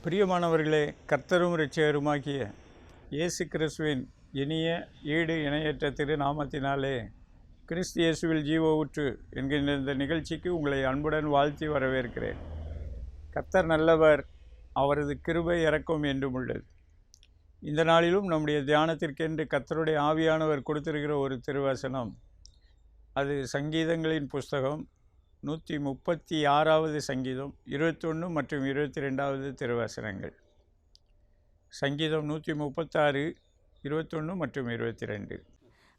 பிரியமானவர்களே, கர்த்தரும் இரட்சகருமாகிய இயேசு கிறிஸ்துவின் இனிய ஈடு இணையற்ற திருநாமத்தினாலே கிறிஸ்து இயேசுவில் ஜீவ ஊற்று என்கின்ற இந்த நிகழ்ச்சிக்கு உங்களை அன்புடன் வாழ்த்தி வரவேற்கிறேன். கர்த்தர் நல்லவர், அவரது கிருபை இரக்கம் என்றும் உள்ளது. இந்த நாளிலும் நம்முடைய தியானத்திற்கென்று கர்த்தருடைய ஆவியானவர் கொடுத்திருக்கிற ஒரு திருவசனம், அது சங்கீதங்களின் புஸ்தகம் 136வது சங்கீதம் 21 மற்றும் 22வது திருவசனங்கள். சங்கீதம் 136, 21 மற்றும் 22.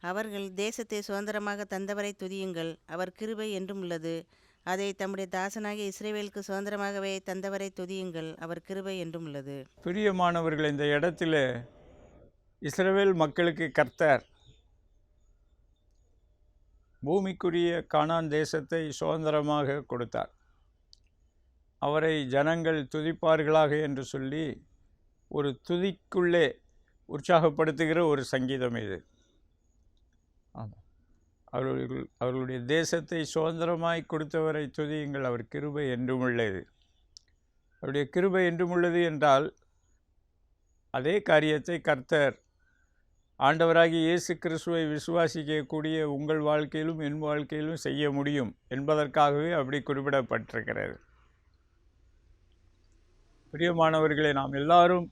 அவர்கள் தேசத்தை சுதந்திரமாக தந்தவரை துதியுங்கள், அவர் கிருபை என்றும் உள்ளது. அதை தம்முடைய தாசனாகிய இஸ்ரவேலுக்கு சுதந்திரமாகவே தந்தவரை துதியுங்கள், அவர் கிருபை என்றும் உள்ளது. பிரியமானவர்கள், இந்த இடத்துல இஸ்ரவேல் மக்களுக்கு கர்த்தர் பூமிக்குரிய கானான் தேசத்தை சுதந்திரமாக கொடுத்தார். அவரை ஜனங்கள் துதிப்பார்களாக என்று சொல்லி ஒரு துதிக்குள்ளே உற்சாகப்படுத்துகிற ஒரு சங்கீதம் இது. ஆமாம், அவர்களுடைய தேசத்தை சுதந்திரமாய் கொடுத்தவரை துதியுங்கள், அவர் கிருபை என்றும் உள்ளது. அவருடைய கிருபை என்றும் உள்ளது என்றால் அதே காரியத்தை கர்த்தர் ஆண்டவராகிய இயேசு கிறிஸ்துவை விசுவாசிக்கக்கூடிய உங்கள் வாழ்க்கையிலும் என் வாழ்க்கையிலும் செய்ய முடியும் என்பதற்காகவே அப்படி குறிப்பிடப்பட்டிருக்கிறது. பிரியமானவர்களே, நாம் எல்லாரும்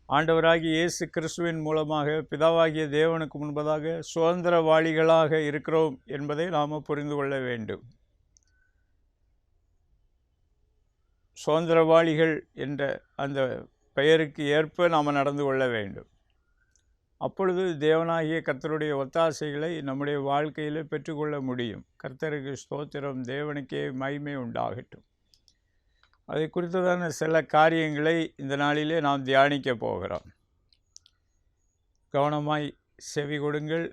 ஆண்டவராகிய இயேசு கிறிஸ்துவின் மூலமாக பிதாவாகிய தேவனுக்கு முன்பதாக சுதந்திரவாளிகளாக இருக்கிறோம் என்பதை நாம் புரிந்து கொள்ள வேண்டும். சுதந்திரவாளிகள் என்ற அந்த பெயருக்கு ஏற்ப நாம் நடந்து கொள்ள வேண்டும். அப்பொழுது தேவனாகிய கர்த்தருடைய ஒத்தாசைகளை நம்முடைய வாழ்க்கையில் பெற்றுக்கொள்ள முடியும். கர்த்தருக்கு ஸ்தோத்திரம், தேவனுக்கே மகிமை உண்டாகட்டும். அதை குறித்ததான சில காரியங்களை இந்த நாளிலே நாம் தியானிக்க போகிறோம். கவனமாய் செவி கொடுங்கள்,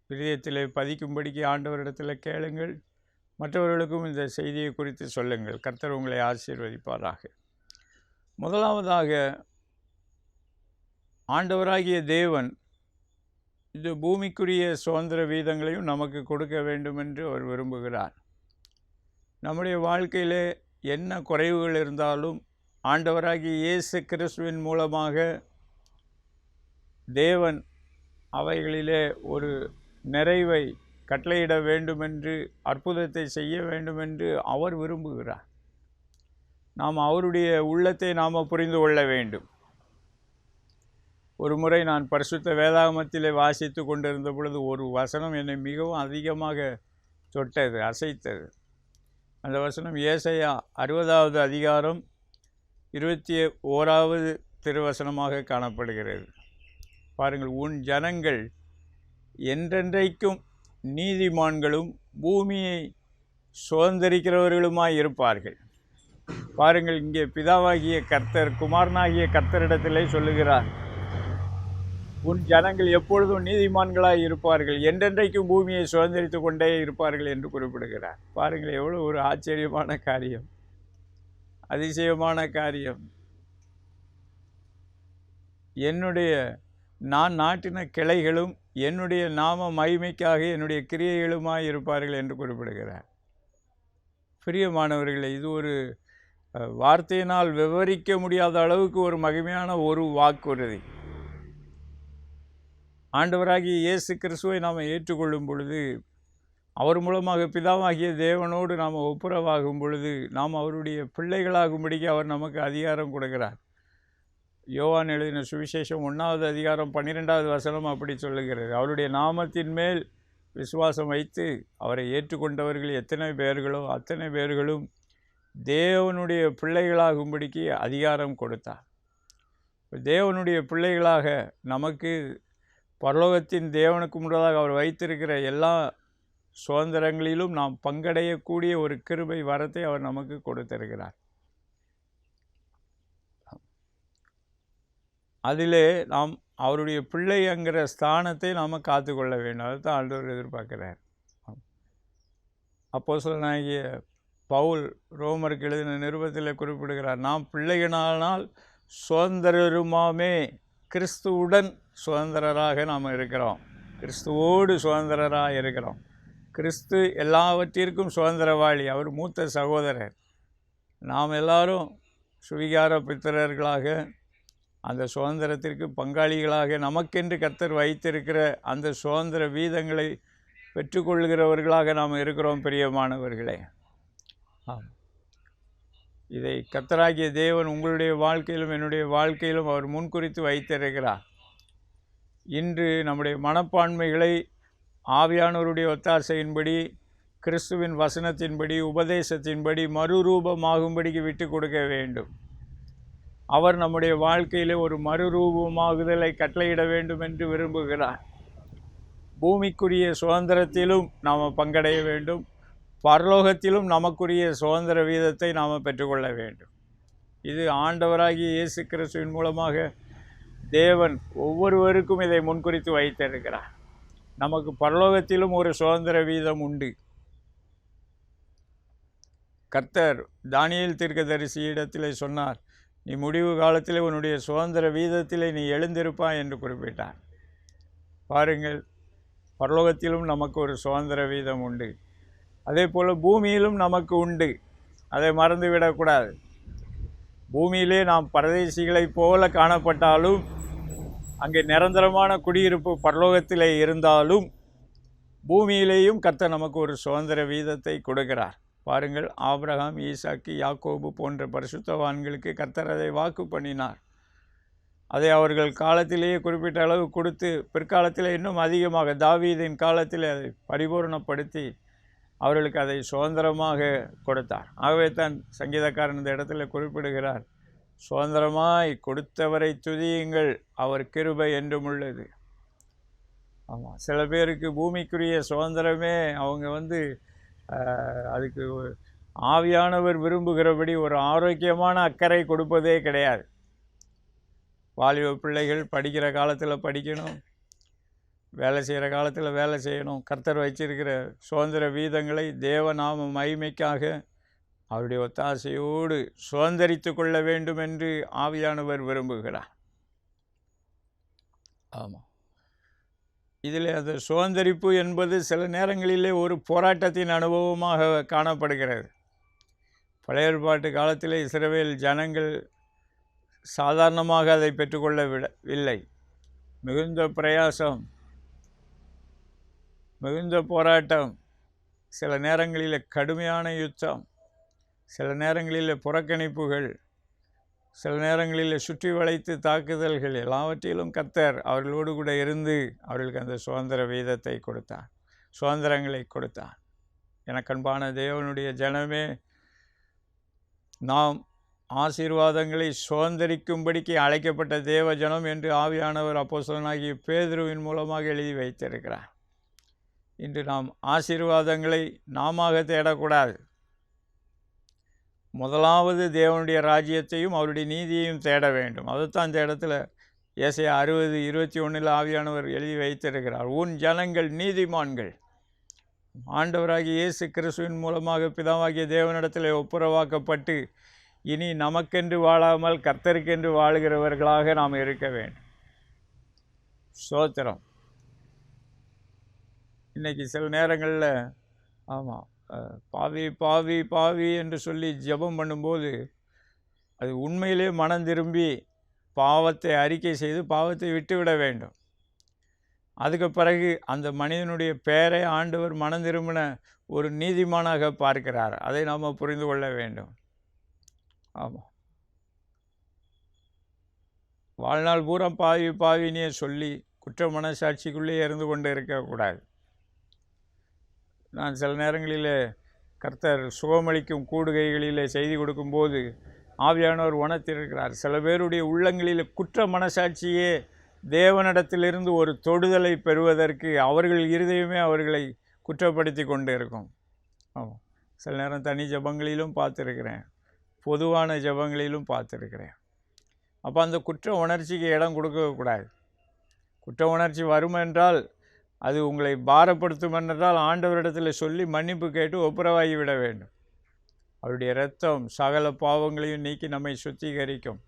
இதயத்திலே பதிக்கும்படிக்கு ஆண்டவரிடத்தில் கேளுங்கள், மற்றவர்களுக்கும் இந்த செய்தியை குறித்து சொல்லுங்கள். கர்த்தர் உங்களை ஆசீர்வதிப்பாராக. முதலாவதாக, ஆண்டவராகிய தேவன் இந்த பூமிக்குரிய சுதந்திர வீதங்களையும் நமக்கு கொடுக்க வேண்டும் என்று அவர் விரும்புகிறார். நம்முடைய வாழ்க்கையிலே என்ன குறைவுகள் இருந்தாலும் ஆண்டவராகிய இயேசு கிறிஸ்துவின் மூலமாக தேவன் அவைகளிலே ஒரு நிறைவை கட்டளையிட வேண்டுமென்று, அற்புதத்தை செய்ய வேண்டுமென்று அவர் விரும்புகிறார். நாம் அவருடைய உள்ளத்தை நாம் புரிந்து கொள்ள வேண்டும். ஒரு முறை நான் பரிசுத்த வேதாகமத்திலே வாசித்து கொண்டிருந்த பொழுது ஒரு வசனம் என்னை மிகவும் அதிகமாக தொட்டது, அசைத்தது. அந்த வசனம் ஏசாயா 60வது அதிகாரம் 21வது திருவசனமாக காணப்படுகிறது. பாருங்கள், உன் ஜனங்கள் என்றென்றைக்கும் நீதிமான்களும் பூமியை சுதந்திரிக்கிறவர்களுமாய் இருப்பார்கள். பாருங்கள், இங்கே பிதாவாகிய கர்த்தர் குமாரனாகிய கர்த்தரிடத்திலே சொல்லுகிறார், உன் ஜனங்கள் எப்பொழுதும் நீதிமான்களாய் இருப்பார்கள், என்றென்றைக்கும் பூமியை சுதந்திரித்து கொண்டே இருப்பார்கள் என்று குறிப்பிடுகிறார். பாருங்கள், எவ்வளோ ஒரு ஆச்சரியமான காரியம், அதிசயமான காரியம். நான் நாட்டின கிளைகளும் என்னுடைய நாம மகிமைக்காக என்னுடைய கிரியைகளுமாய் இருப்பார்கள் என்று குறிப்பிடுகிறார். பிரியமானவர்களே, இது ஒரு வார்த்தையினால் விவரிக்க முடியாத அளவுக்கு ஒரு மகிமையான ஒரு வாக்குறுதி. ஆண்டவராகிய இயேசு கிறிஸ்துவை நாம் ஏற்றுக்கொள்ளும் பொழுது, அவர் மூலமாக பிதாவாகிய தேவனோடு நாம் ஒப்புரவாகும் பொழுது, நாம் அவருடைய பிள்ளைகளாகும்படிக்கு அவர் நமக்கு அதிகாரம் கொடுக்கிறார். யோவான் எழுதின சுவிசேஷம் 1வது அதிகாரம் 12வது வசனம் அப்படி சொல்லுகிறது. அவருடைய நாமத்தின் மேல் விசுவாசம் வைத்து அவரை ஏற்றுக்கொண்டவர்கள் எத்தனை பேர்களோ அத்தனை பேர்களும் தேவனுடைய பிள்ளைகளாகும்படிக்கு அதிகாரம் கொடுத்தார். தேவனுடைய பிள்ளைகளாக நமக்கு பரலோகத்தின் தேவனுக்கு முன்னதாக அவர் வைத்திருக்கிற எல்லா சுதந்திரங்களிலும் நாம் பங்கடையக்கூடிய ஒரு கிருபை வரத்தை அவர் நமக்கு கொடுத்திருக்கிறார். அதிலே நாம் அவருடைய பிள்ளைங்கிற ஸ்தானத்தை நாம் காத்துக்கொள்ள வேண்டும். அதுதான் ஆண்டவர் எதிர்பார்க்கிறார். அப்போஸ்தலனாகிய பவுல் ரோமருக்கு எழுதின நிருபத்தில் குறிப்பிடுகிறார், நாம் பிள்ளைகளானால் சுதந்திரருமாமே, கிறிஸ்துவுடன் சுதந்திரராக நாம் இருக்கிறோம், கிறிஸ்துவோடு சுதந்திரராக இருக்கிறோம். கிறிஸ்து எல்லாவற்றிற்கும் சுதந்திரவாளி, அவர் மூத்த சகோதரர். நாம் எல்லாரும் சுவிகார பித்திரர்களாக அந்த சுதந்திரத்திற்கு பங்காளிகளாக நமக்கென்று கர்த்தர் வைத்திருக்கிற அந்த சுதந்திர வீதங்களை பெற்றுக்கொள்கிறவர்களாக நாம் இருக்கிறோம் பிரியமானவர்களே. இதை கர்த்தராகிய தேவன் உங்களுடைய வாழ்க்கையிலும் என்னுடைய வாழ்க்கையிலும் அவர் முன்குறித்து வைத்திருக்கிறார். இன்று நம்முடைய மனப்பான்மைகளை ஆவியானவருடைய ஒத்தாசையின்படி, கிறிஸ்துவின் வசனத்தின்படி, உபதேசத்தின்படி மறுரூபமாகும்படிக்கு விட்டு கொடுக்க வேண்டும். அவர் நம்முடைய வாழ்க்கையிலே ஒரு மறுரூபமாகுதலை கட்டளையிட வேண்டும் என்று விரும்புகிறார். பூமிக்குரிய சுதந்திரத்திலும் நாம் பங்கடைய வேண்டும், பரலோகத்திலும் நமக்குரிய சுதந்திர வீதத்தை நாம் பெற்றுக்கொள்ள வேண்டும். இது ஆண்டவராகிய இயேசு கிறிஸ்துவின் மூலமாக தேவன் ஒவ்வொருவருக்கும் இதை முன்குறித்து வைத்திருக்கிறார். நமக்கு பரலோகத்திலும் ஒரு சுதந்திர வீதம் உண்டு. கர்த்தர் தானியேல் தீர்க்கதரிசியிடத்திலே சொன்னார், நீ முடிவு காலத்திலே உன்னுடைய சுதந்திர வீதத்திலே நீ எழுந்திருப்பாய் என்று குறிப்பிட்டார். பாருங்கள், பரலோகத்திலும் நமக்கு ஒரு சுதந்திர வீதம் உண்டு. அதே போல் பூமியிலும் நமக்கு உண்டு. அதை மறந்துவிடக்கூடாது. பூமியிலே நாம் பரதேசிகளைப் போல காணப்பட்டாலும், அங்கே நிரந்தரமான குடியிருப்பு பரலோகத்திலே இருந்தாலும், பூமியிலேயும் கர்த்தர் நமக்கு ஒரு சுதந்திர வீதத்தை கொடுக்கிறார். பாருங்கள், ஆபிரகாம், ஈசாக்கு, யாக்கோபு போன்ற பரிசுத்தவான்களுக்கு கர்த்தர் அதை வாக்கு பண்ணினார். அதை அவர்கள் காலத்திலேயே குறிப்பிட்ட அளவு கொடுத்து, பிற்காலத்தில் இன்னும் அதிகமாக தாவீதின் காலத்தில் அதை பரிபூர்ணப்படுத்தி அவர்களுக்கு அதை சுதந்திரமாக கொடுத்தார். ஆகவே தான் சங்கீதக்காரன் இந்த இடத்துல குறிப்பிடுகிறார், சுதந்திரமாய் கொடுத்தவரை துதியுங்கள், அவர் கிருபை என்றும் உள்ளது. ஆமாம், சில பேருக்கு பூமிக்குரிய சுதந்திரமே அவங்க அதுக்கு ஆவியானவர் விரும்புகிறபடி ஒரு ஆரோக்கியமான அக்கறை கொடுப்பதே கிடையாது. வாலிப பிள்ளைகள் படிக்கிற காலத்தில் படிக்கணும், வேலை செய்கிற காலத்தில் வேலை செய்யணும். கர்த்தர் வச்சிருக்கிற சுதந்திர வீதங்களை தேவநாம மகிமைக்காக அவருடைய ஒத்தாசையோடு சுதந்திரித்து கொள்ள வேண்டும் என்று ஆவியானவர் விரும்புகிறார். ஆமாம், இதில் அந்த சுதந்திரிப்பு என்பது சில நேரங்களிலே ஒரு போராட்டத்தின் அனுபவமாக காணப்படுகிறது. பழைய ஏற்பாட்டு காலத்தில் இஸ்ரவேல் ஜனங்கள் சாதாரணமாக அதை பெற்றுக்கொள்ளவில்லை. மிகுந்த பிரயாசம், மிகுந்த போராட்டம், சில நேரங்களில் கடுமையான யுத்தம், சில நேரங்களில் புறக்கணிப்புகள், சில நேரங்களில் சுற்றி வளைத்து தாக்குதல்கள், எல்லாவற்றிலும் கர்த்தர் அவர்களோடு கூட இருந்து அவர்களுக்கு அந்த சுதந்திர வீதத்தை கொடுத்தார், சுதந்திரங்களை கொடுத்தார். எனக்கன்பான தேவனுடைய ஜனமே, நாம் ஆசீர்வாதங்களை சுதந்திரிக்கும்படிக்கு அழைக்கப்பட்ட தேவ ஜனம் என்று ஆவியானவர் அப்போஸ்தலனாகிய பேதுருவின் மூலமாக எழுதி வைத்திருக்கிறார். இன்று நாம் ஆசீர்வாதங்களை நாம தேடக்கூடாது. முதலாவது தேவனுடைய ராஜ்யத்தையும் அவருடைய நீதியையும் தேட வேண்டும். அதைத்தான் இந்த இடத்துல ஏசாயா 60:21 ஆவியானவர் எழுதி வைத்திருக்கிறார். உன் ஜனங்கள் நீதிமான்கள். ஆண்டவராகிய இயேசு கிறிஸ்துவின் மூலமாக பிதாவாகிய தேவனிடத்தில் ஒப்புரவாக்கப்பட்டு இனி நமக்கென்று வாழாமல் கர்த்தருக்கென்று வாழுகிறவர்களாக நாம் இருக்க வேண்டும். ஸ்தோத்திரம். இன்றைக்கி சில நேரங்களில் பாவி பாவி பாவி என்று சொல்லி ஜெபம் பண்ணும்போது அது உண்மையிலே மனம் திரும்பி பாவத்தை அறிக்கை செய்து பாவத்தை விட்டுவிட வேண்டும். அதுக்கு பிறகு அந்த மனிதனுடைய பெயரை ஆண்டவர் மனம் திரும்பின ஒரு நீதிமானாக பார்க்கிறார். அதை நாம் புரிந்து கொள்ள வேண்டும். ஆமாம், வாழ்நாள் பூரா பாவி பாவினே சொல்லி குற்ற மனசாட்சிக்குள்ளே இருந்து கொண்டு இருக்கக்கூடாது. நான் சில நேரங்களில் கர்த்தர் சுகமளிக்கும் கூடுகைகளில் செய்தி கொடுக்கும்போது ஆவியானவர் உணர்த்திருக்கிறார், சில பேருடைய உள்ளங்களில் குற்ற மனசாட்சியே தேவனிடத்திலிருந்து ஒரு தொடுதலை பெறுவதற்கு அவர்கள் இருதயமே அவர்களை குற்றப்படுத்தி கொண்டு இருக்கும். ஆமாம், சில நேரம் தனி ஜபங்களிலும் பார்த்துருக்கிறேன், பொதுவான ஜபங்களிலும் பார்த்துருக்கிறேன். அப்போ அந்த குற்ற உணர்ச்சிக்கு இடம் கொடுக்கக்கூடாது. குற்ற உணர்ச்சி வரும் என்றால், அது உங்களை பாரப்படுத்தும் என்றால் ஆண்டவரிடத்தில் சொல்லி மன்னிப்பு கேட்டு ஒப்புரவாகி விட வேண்டும். அவருடைய இரத்தம் சகல பாவங்களையும் நீக்கி நம்மை சுத்திகரிக்கும்.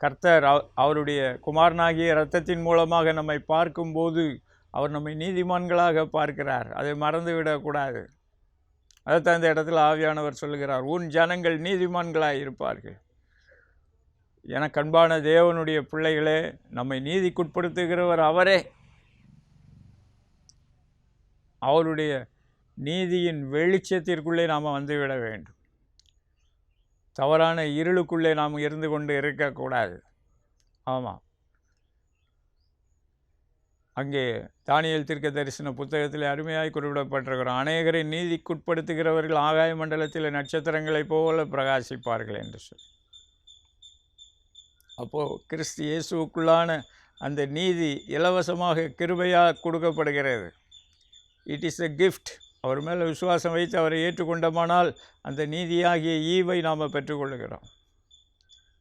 கர்த்தர் அவருடைய குமாரனாகிய இரத்தத்தின் மூலமாக நம்மை பார்க்கும்போது அவர் நம்மை நீதிமான்களாக பார்க்கிறார். அதை மறந்துவிடக்கூடாது. அதைத்தான் இந்த இடத்துல ஆவியானவர் சொல்லுகிறார், உன் ஜனங்கள் நீதிமான்களாக இருப்பார்கள். எனக்கு அன்பான தேவனுடைய பிள்ளைகளே, நம்மை நீதிக்குட்படுத்துகிறவர் அவரே. அவருடைய நீதியின் வெளிச்சத்திற்குள்ளே நாம் வந்துவிட வேண்டும். தவறான இருளுக்குள்ளே நாம் இருந்து கொண்டு இருக்கக்கூடாது. ஆமாம், அங்கே தானியேல் தீர்க்கதரிசன புத்தகத்தில் அருமையாய் குறிப்பிடப்பட்டிருக்கிறோம். அநேகரை நீதிக்குட்படுத்துகிறவர்கள் ஆகாய மண்டலத்தில் நட்சத்திரங்களைப் போல பிரகாசிப்பார்கள் என்று சொல்லி. அப்போது கிறிஸ்து இயேசுவுக்குள்ளான அந்த நீதி இலவசமாக கிருபையாக கொடுக்கப்படுகிறது. It is a gift. அவர் மேலே விசுவாசம் வைத்து அவரை ஏற்றுக்கொண்டோமானால் அந்த நீதியாகிய ஈவை நாம் பெற்றுக்கொள்கிறோம்.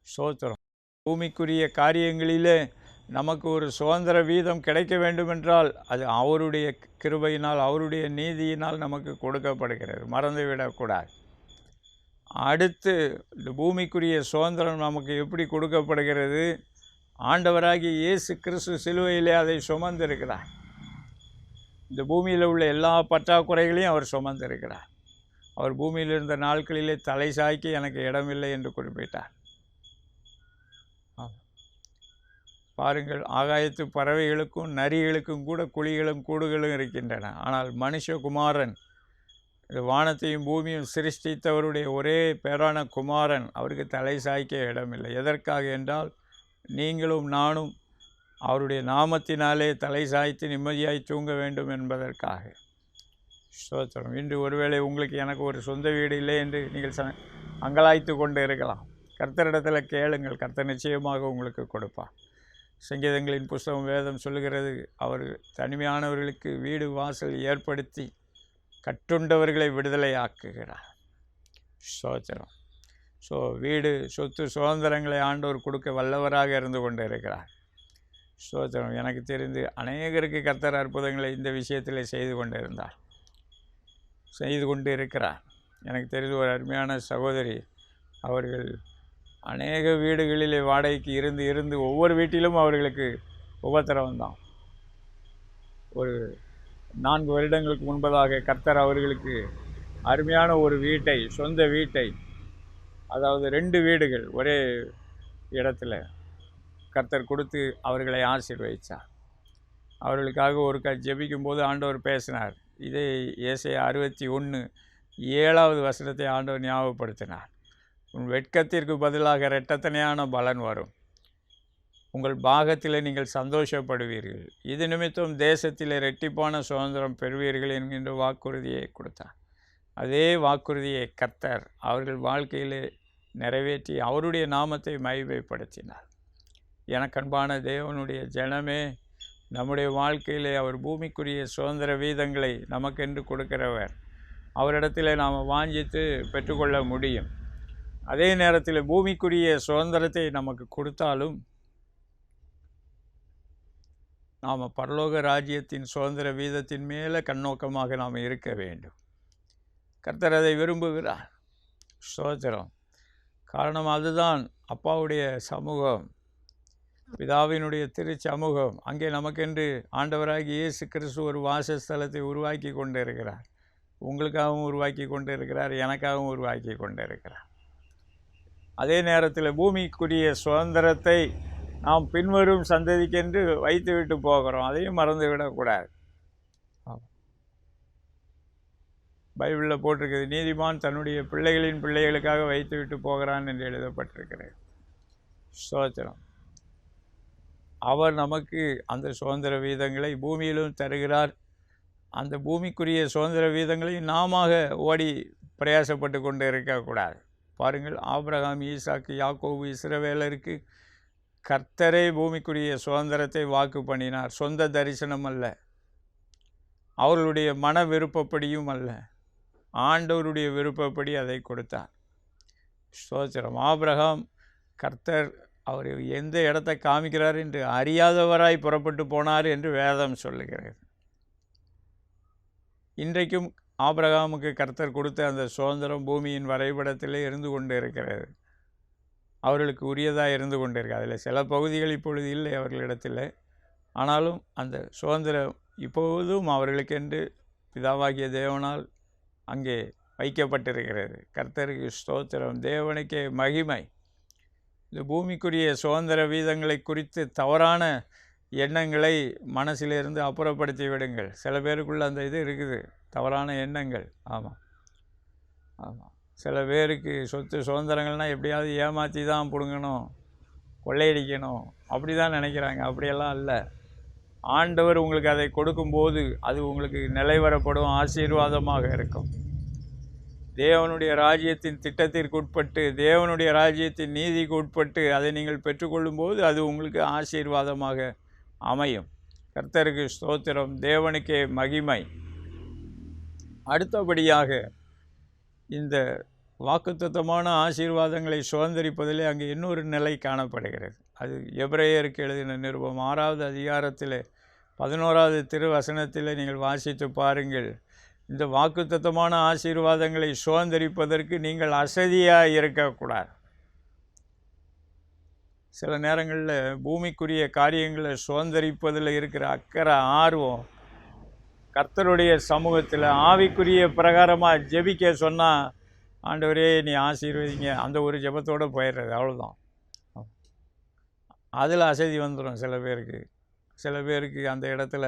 ஸ்தோத்திரம். பூமிக்குரிய காரியங்களிலே நமக்கு ஒரு சுதந்திர வீதம் கிடைக்க வேண்டுமென்றால் அது அவருடைய கிருபையினால், அவருடைய நீதியினால் நமக்கு கொடுக்கப்படுகிறது. மறந்துவிடக்கூடாது. அடுத்து இந்த பூமிக்குரிய சுதந்திரம் நமக்கு எப்படி கொடுக்கப்படுகிறது? ஆண்டவராகிய இயேசு கிறிஸ்து சிலுவையிலே அதை சுமந்திருக்கிறார். இந்த பூமியில் உள்ள எல்லா பற்றாக்குறைகளையும் அவர் சுமந்திருக்கிறார். அவர் பூமியில் இருந்த நாட்களிலே தலை சாய்க்க எனக்கு இடமில்லை என்று குறிப்பிட்டார். பாருங்கள், ஆகாயத்து பறவைகளுக்கும் நரிகளுக்கும் கூட குழிகளும் கூடுகளும் இருக்கின்றன. ஆனால் மனுஷகுமாரன், வானத்தையும் பூமியும் சிருஷ்டித்தவருடைய ஒரே பேரான குமாரன், அவருக்கு தலை சாய்க்க இடமில்லை. எதற்காக என்றால், நீங்களும் நானும் அவருடைய நாமத்தினாலே தலை சாய்த்து நிம்மதியாய் தூங்க வேண்டும் என்பதற்காக. ஸ்தோத்திரம். இன்று ஒருவேளை உங்களுக்கு எனக்கு ஒரு சொந்த வீடு இல்லை என்று நீங்கள் அங்கலாய்த்து கொண்டு இருக்கலாம். கர்த்தரிடத்தில் கேளுங்கள், கர்த்தர் நிச்சயமாக உங்களுக்கு கொடுப்பார். சங்கீதங்களின் புஸ்தகம் வேதம் சொல்லுகிறது, அவர் தனிமையானவர்களுக்கு வீடு வாசல் ஏற்படுத்தி கட்டுண்டவர்களை விடுதலை ஆக்குகிறார். ஸ்தோத்திரம். வீடு, சொத்து, சுதந்திரங்களை ஆண்டவர் கொடுக்க வல்லவராக இருந்து கொண்டு இருக்கிறார். ஸ்தோத்திரம். எனக்கு தெரிந்து அநேகருக்கு கர்த்தர் அற்புதங்களை இந்த விஷயத்தில் செய்து கொண்டு இருக்கிறார். எனக்கு தெரிந்து ஒரு அருமையான சகோதரி, அவர்கள் அநேக வீடுகளிலே வாடகைக்கு இருந்து ஒவ்வொரு வீட்டிலும் அவர்களுக்கு உபத்திரவந்தான். ஒரு 4 வருடங்களுக்கு முன்பதாக கர்த்தர் அவர்களுக்கு அருமையான ஒரு வீட்டை, சொந்த வீட்டை, அதாவது 2 வீடுகள் ஒரே இடத்துல கர்த்தர் கொடுத்து அவர்களை ஆசீர்வதித்தார். அவர்களுக்காக ஒரு ஜெபிக்கும்போது ஆண்டவர் பேசினார். இதே ஏசாயா 61:7 வசனத்தை ஆண்டவர் ஞாபகப்படுத்தினார். உன் வெட்கத்திற்கு பதிலாக இரட்டத்தனையான பலன் வரும். உங்கள் பாகத்தில் நீங்கள் சந்தோஷப்படுவீர்கள். இது நிமித்தம் தேசத்தில் இரட்டிப்பான சுதந்திரம் பெறுவீர்கள் என்கின்ற வாக்குறுதியை கொடுத்தார். அதே வாக்குறுதியை கர்த்தர் அவர்கள் வாழ்க்கையிலே நிறைவேற்றி அவருடைய நாமத்தை மகிமைப்படுத்தினார். எனக்கு அன்பான தேவனுடைய ஜனமே, நம்முடைய வாழ்க்கையிலே அவர் பூமிக்குரிய சுதந்திர வீதங்களை நமக்கென்று கொடுக்கிறவர். அவரிடத்தில் நாம் வாஞ்சித்து பெற்றுக்கொள்ள முடியும். அதே நேரத்தில் பூமிக்குரிய சுதந்திரத்தை நமக்கு கொடுத்தாலும் நாம் பரலோக ராஜ்யத்தின் சுதந்திர வீதத்தின் மேலே கண்ணோக்கமாக நாம் இருக்க வேண்டும். கர்த்தர் அதை விரும்புகிறார். ஸ்தோத்திரம். காரணம் அதுதான், அப்பாவுடைய சமூகம், பிதாவினுடைய திருச்சமூகம். அங்கே நமக்கென்று ஆண்டவராகி இயேசு கிறிஸ்து ஒரு வாசஸ்தலத்தை உருவாக்கி கொண்டு இருக்கிறார். உங்களுக்காகவும் உருவாக்கி கொண்டு இருக்கிறார், எனக்காகவும் உருவாக்கி கொண்டு இருக்கிறார். அதே நேரத்தில் பூமிக்குரிய சுதந்திரத்தை நாம் பின்வரும் சந்ததிக்கென்று வைத்துவிட்டு போகிறோம். அதையும் மறந்துவிடக்கூடாது. பைபிளில் போட்டிருக்கிறது, நீதிமான் தன்னுடைய பிள்ளைகளின் பிள்ளைகளுக்காக வைத்துவிட்டு போகிறான் என்று எழுதப்பட்டிருக்கிறது. ஸ்தோத்திரம். அவர் நமக்கு அந்த சுதந்திர வீதங்களை பூமியிலும் தருகிறார். அந்த பூமிக்குரிய சுதந்திர வீதங்களையும் நாம ஓடி பிரயாசப்பட்டு கொண்டு இருக்கக்கூடாது. பாருங்கள், ஆபிரகாம், ஈசாக்கு, யாக்கோபு, இஸ்ரவேலருக்கு கர்த்தரே பூமிக்குரிய சுதந்திரத்தை வாக்கு பண்ணினார். சொந்த தரிசனம் அல்ல, அவர்களுடைய மன விருப்பப்படியும் அல்ல, ஆண்டவருடைய விருப்பப்படி அதை கொடுத்தார். ஸ்தோத்திரம். ஆபிரகாம் கர்த்தர் அவர் எந்த இடத்தை காமிக்கிறார் என்று அறியாதவராய் புறப்பட்டு போனார் என்று வேதம் சொல்லுகிறது. இன்றைக்கும் ஆபிரகாமுக்கு கர்த்தர் கொடுத்த அந்த சுதந்திரம் பூமியின் வரைபடத்திலே இருந்து கொண்டு இருக்கிறது. அவர்களுக்கு உரியதாக இருந்து கொண்டு இருக்கு. அதில் சில பகுதிகள் இப்பொழுது இல்லை அவர்களிடத்தில். ஆனாலும் அந்த சுதந்திரம் இப்போதும் அவர்களுக்கென்று பிதாவாகிய தேவனால் அங்கே வைக்கப்பட்டிருக்கிறது. கர்த்தருக்கு ஸ்தோத்திரம். தேவனுக்கே மகிமை. இந்த பூமிக்குரிய சுதந்திர வீதங்களை குறித்து தவறான எண்ணங்களை மனசிலிருந்து அப்புறப்படுத்தி விடுங்கள். சில பேருக்குள்ள அந்த இது இருக்குது, தவறான எண்ணங்கள். ஆமாம் ஆமாம். சில பேருக்கு சொத்து சுதந்திரங்கள்னால் எப்படியாவது ஏமாற்றி தான் பிடுங்கணும், கொள்ளையடிக்கணும், அப்படி தான் நினைக்கிறாங்க. அப்படியெல்லாம் இல்லை. ஆண்டவர் உங்களுக்கு அதை கொடுக்கும்போது அது உங்களுக்கு நிலைவரப்படும், ஆசீர்வாதமாக இருக்கும். தேவனுடைய ராஜ்யத்தின் திட்டத்திற்கு உட்பட்டு, தேவனுடைய ராஜ்யத்தின் நீதிக்கு உட்பட்டு அதை நீங்கள் பெற்றுக்கொள்ளும்போது அது உங்களுக்கு ஆசீர்வாதமாக அமையும். கர்த்தருக்கு ஸ்தோத்திரம், தேவனுக்கே மகிமை. அடுத்தபடியாக இந்த வாக்குத்தத்தமான ஆசீர்வாதங்களை சுதந்திரிப்பதிலே அங்கே இன்னொரு நிலை காணப்படுகிறது. அது எபிரேயருக்கு எழுதின நிருபம் 6வது அதிகாரத்தில் 11வது திருவசனத்தில் நீங்கள் வாசித்து பாருங்கள். இந்த வாக்குத்தத்தமான ஆசீர்வாதங்களை சுதந்திரிப்பதற்கு நீங்கள் அசதியாக இருக்கக்கூடாது. சில நேரங்களில் பூமிக்குரிய காரியங்களை சுதந்திரிப்பதில் இருக்கிற அக்கறை, ஆர்வம், கர்த்தருடைய சமூகத்தில் ஆவிக்குரிய பிரகாரமாக ஜெபிக்க சொன்னால், ஆண்டவரே நீ ஆசீர்வதிங்க, அந்த ஒரு ஜெபத்தோடு போயிடுறது, அவ்வளோதான். அதில் அசதி வந்துடும் சில பேருக்கு அந்த இடத்துல.